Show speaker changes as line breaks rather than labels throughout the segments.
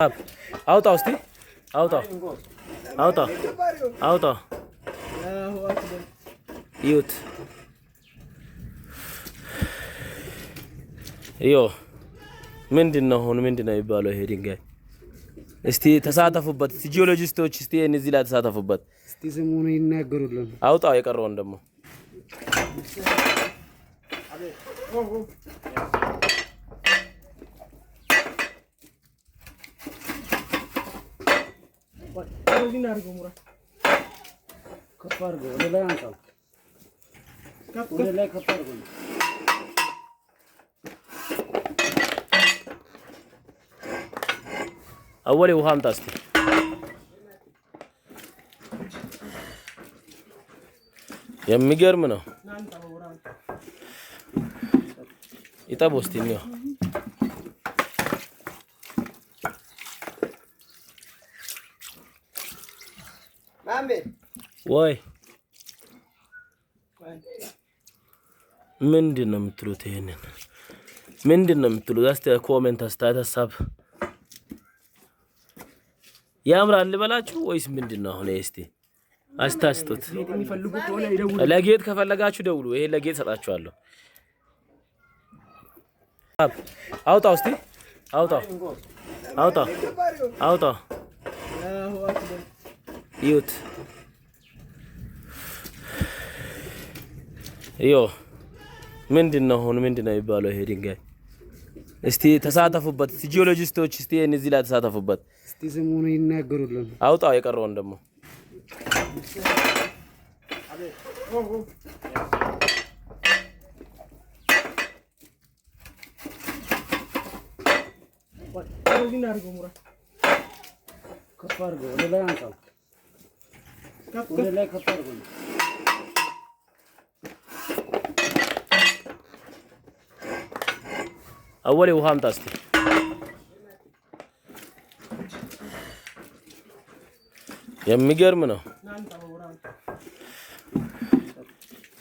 አውጣው እስቲ አውጣው አውጣው አውጣው ይዩት ምንድነው የሚባለው ይሄ ድንጋይ? እስቲ ተሳተፉበት ጂኦሎጂስቶች፣ እስቲ እነዚህ ላይ ተሳተፉበት።
እስቲ ስሙን ይናገሩልን።
አውጣው የቀረውን ደግሞ أولي وهام تاستي يمي جرمنا يتابوستي ميو مامي واي ምንድነው የምትሉት? ይሄንን ምንድነው የምትሉት? እስቲ ኮሜንት አስተያየት ሀሳብ ያምራል ልበላችሁ ወይስ ምንድነው? አሁን እስቲ አስታስጡት። ለጌጥ ከፈለጋችሁ ደውሉ። ይሄ ለጌጥ ሰጣችኋለሁ። አውጣው እስቲ አውጣው አውጣው አውጣው ይዩት ምንድነው የሚባለው ይሄ ድንጋይ? እስቲ ተሳተፉበት ጂኦሎጂስቶች፣ እስቲ እነዚህ ላይ ተሳተፉበት።
እስቲ ስሙን ይናገሩልን።
አውጣው የቀረውን ደግሞ أولي وهام تاستي يمي جرمنا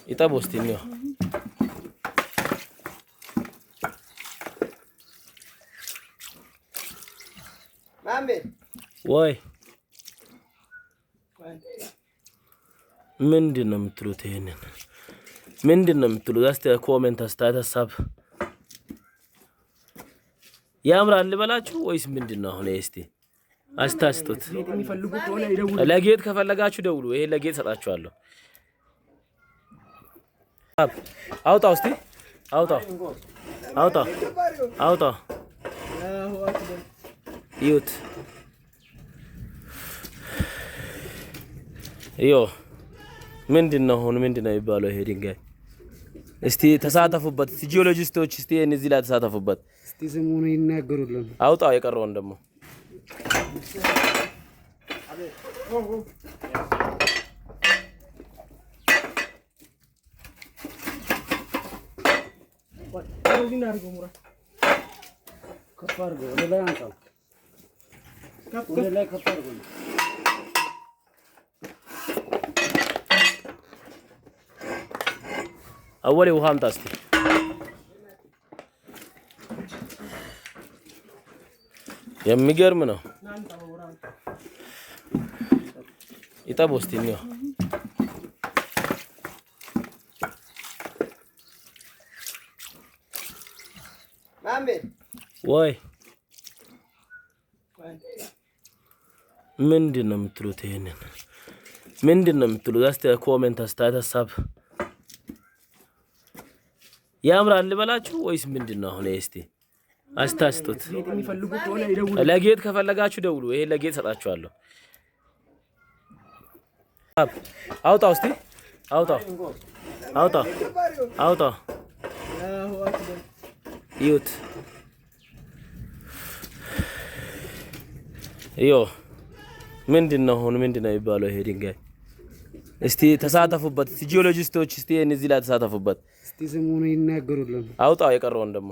يتابوستي ميو مامي واي ምንድነው የምትሉት? ይሄንን ምንድነው የምትሉት? እስቲ ኮሜንት አስተያየት ሀሳብ ያምራል ልበላችሁ ወይስ ምንድነው? አሁን እስቲ አስታስጡት። ለጌጥ ከፈለጋችሁ ደውሉ። ይሄ ለጌጥ ሰጣችኋለሁ። አውጣው እስቲ አውጣው አውጣው አውጣው ይዩት ምንድነው የሚባለው ይሄ ድንጋይ? እስቲ ተሳተፉበት ጂኦሎጂስቶች፣ እስቲ እነዚህ ላይ ተሳተፉበት።
እስቲ ስሙን ይናገሩልን።
አውጣው የቀረውን ደግሞ أولي وهام تاستي يمي جرمنا يتابوستي ميو مامي واي ምንድነው የምትሉት? ይሄንን ምንድነው የምትሉት? እስቲ ኮሜንት አስተያየት ሀሳብ ያምራል ልበላችሁ ወይስ ምንድነው? አሁን እስቲ አስታስጡት። ለጌጥ ከፈለጋችሁ ደውሉ። ይሄ ለጌጥ ሰጣችኋለሁ። አውጣው እስቲ አውጣው አውጣው አውጣው ይዩት ምንድነው የሚባለው ይሄ ድንጋይ? እስቲ ተሳተፉበት ጂኦሎጂስቶች፣ እስቲ እነዚህ ላይ ተሳተፉበት።
እስቲ ስሙን ይናገሩልን።
አውጣው የቀረውን ደግሞ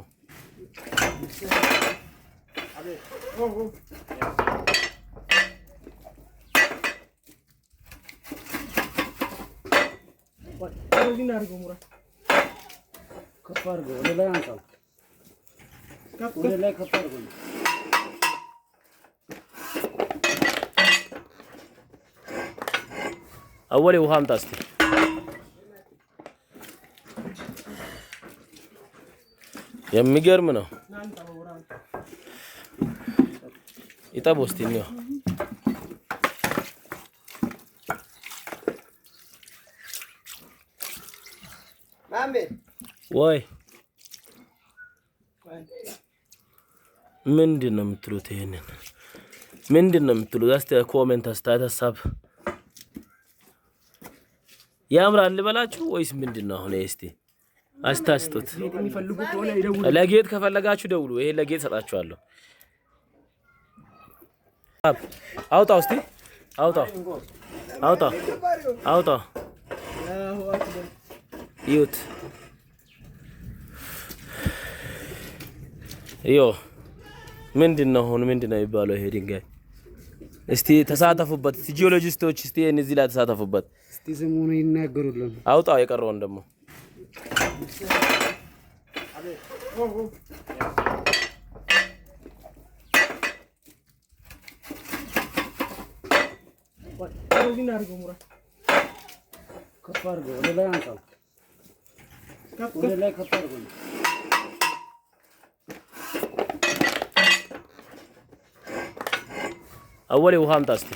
አወሌ ውሃ አምጣ እስቲ። የሚገርም ነው። ይጠብ እስቲ ነው ወይ ምንድን ነው የምትሉት? ይሄንን ምንድን ነው የምትሉት? እስቲ ኮሜንት አስተያየት ሀሳብ ያምራል ልበላችሁ ወይስ ምንድን ነው? አሁን እስቲ አስታስጡት። ለጌጥ ከፈለጋችሁ ደውሉ። ይሄ ለጌጥ ሰጣችኋለሁ። አውጣው እስቲ አውጣው አውጣው አውጣው ይዩት። ይዮ ምንድነው አሁን ምንድነው የሚባለው ይሄ ድንጋይ? እስቲ ተሳተፉበት ጂኦሎጂስቶች፣ እስቲ እዚህ ላይ ተሳተፉበት።
እስቲ ስሙን ይናገሩልን።
አውጣው የቀረውን ደግሞ አወሌ ውሃ አምጣ እስቲ።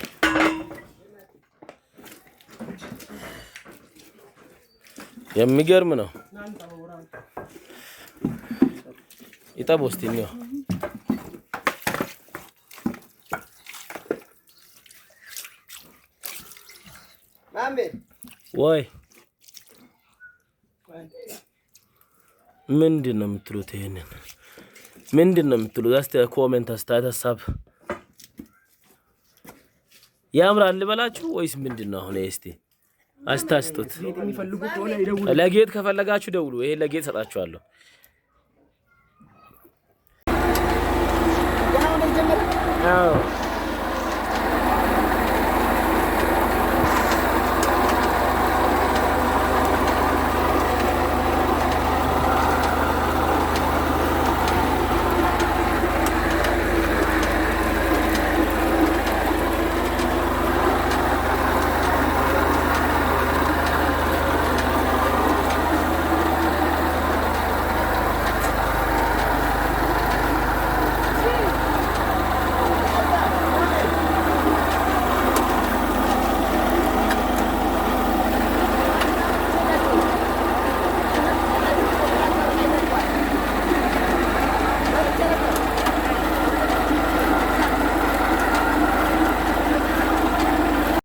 የሚገርም ነው። ይጠብ እስቲ ነው ወይ ምንድን ነው የምትሉት? ይሄንን ምንድን ነው የምትሉት? እስቲ ኮሜንት አስተያየት ሀሳብ ያምራል ልበላችሁ ወይስ ምንድን ነው? አሁን እስቲ አስታስጡት። ለጌጥ ከፈለጋችሁ ደውሉ። ይሄ ለጌጥ ሰጣችኋለሁ።